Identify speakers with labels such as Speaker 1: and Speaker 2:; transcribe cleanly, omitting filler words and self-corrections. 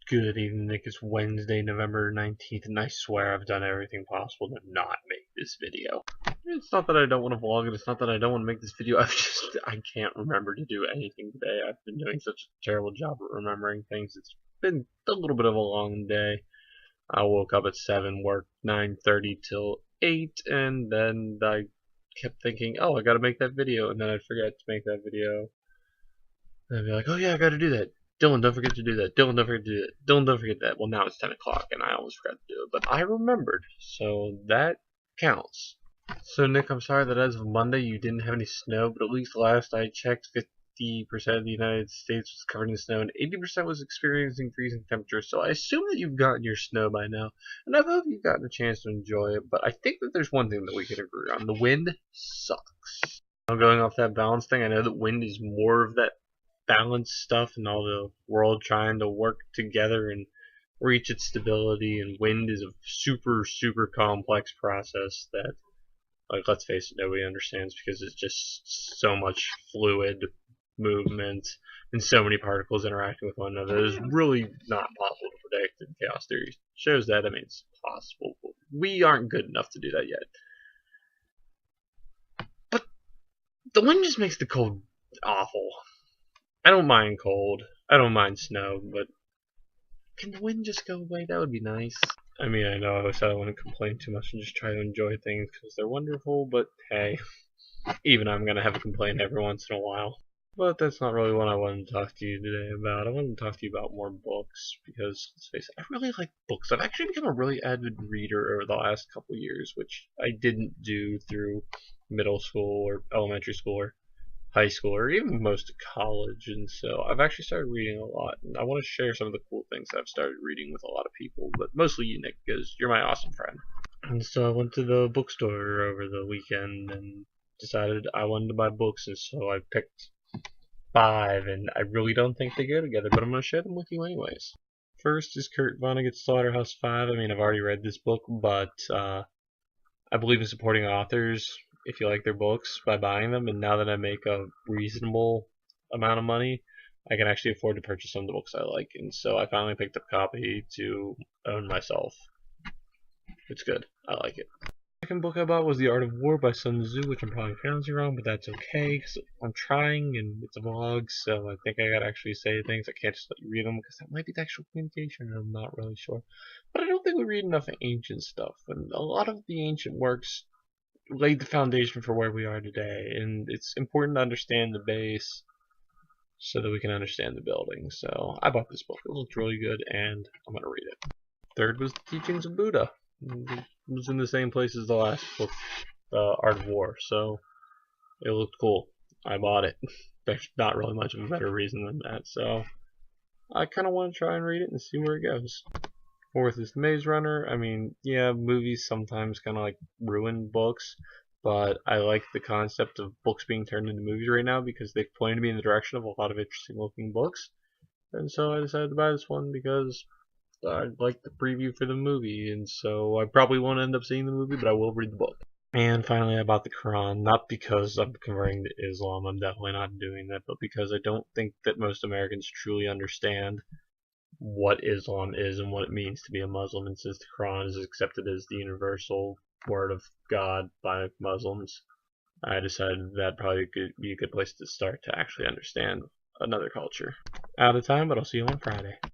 Speaker 1: Good evening, Nick. It's Wednesday, November 19th, and I swear I've done everything possible to not make this video. It's not that I don't want to vlog it, it's not that I don't want to make this video, I can't remember to do anything today. I've been doing such a terrible job at remembering things. It's been a little bit of a long day. I woke up at 7, worked 9:30 till 8, and then I kept thinking, oh, I gotta make that video, and then I'd forget to make that video. And I'd be like, oh yeah, I gotta do that. Dylan, don't forget to do that. Dylan, don't forget to do that. Dylan, don't forget that. Well, now it's 10 o'clock, and I almost forgot to do it. But I remembered, so that counts. So, Nick, I'm sorry that as of Monday you didn't have any snow, but at least last I checked, 50% of the United States was covered in snow, and 80% was experiencing freezing temperatures. So I assume that you've gotten your snow by now, and I hope you've gotten a chance to enjoy it. But I think that there's one thing that we can agree on. The wind sucks. Now, going off that balance thing, I know that wind is more of that balance stuff and all the world trying to work together and reach its stability, and wind is a super complex process that, like, let's face it, nobody understands because it's just so much fluid movement and so many particles interacting with one another. It's really not possible to predict, and chaos theory shows that. I mean, it's possible, but we aren't good enough to do that yet. But the wind just makes the cold awful. I don't mind cold. I don't mind snow, but can the wind just go away? That would be nice. I mean, I know I said I wouldn't complain too much and just try to enjoy things because they're wonderful, but hey, even I'm going to have a complaint every once in a while. But that's not really what I wanted to talk to you today about. I wanted to talk to you about more books because, let's face it, I really like books. I've actually become a really avid reader over the last couple years, which I didn't do through middle school or elementary school or high school or even most of college, and so I've actually started reading a lot, and I want to share some of the cool things that I've started reading with a lot of people, but mostly you, Nick, because you're my awesome friend. And so I went to the bookstore over the weekend and decided I wanted to buy books, and so I picked 5, and I really don't think they go together, but I'm going to share them with you anyways. First is Kurt Vonnegut's SlaughterhouseFive. I mean, I've already read this book, but I believe in supporting authors if you like their books by buying them, and now that I make a reasonable amount of money, I can actually afford to purchase some of the books I like, and so I finally picked up a copy to own myself. It's good. I like it. The second book I bought was The Art of War by Sun Tzu, which I'm probably pronouncing wrong, but that's okay, because I'm trying, and it's a vlog, so I think I gotta actually say things. I can't just let you read them, because that might be the actual communication, and I'm not really sure. But I don't think we read enough ancient stuff, and a lot of the ancient works laid the foundation for where we are today, and it's important to understand the base so that we can understand the building. So I bought this book. It looked really good, and I'm gonna read it. Third was The Teachings of Buddha. It was in the same place as the last book, Art of War, so it looked cool. I bought it. There's not really much of a better reason than that, so I kind of want to try and read it and see where it goes. Fourth is The Maze Runner. I mean, yeah, movies sometimes kind of like ruin books, but I like the concept of books being turned into movies right now because they've pointed me in the direction of a lot of interesting looking books. And so I decided to buy this one because I like the preview for the movie, and so I probably won't end up seeing the movie, but I will read the book. And finally, I bought the Quran, not because I'm converting to Islam, I'm definitely not doing that, but because I don't think that most Americans truly understand what Islam is and what it means to be a Muslim, and since the Quran is accepted as the universal word of God by Muslims, I decided that probably could be a good place to start to actually understand another culture. Out of time, but I'll see you on Friday.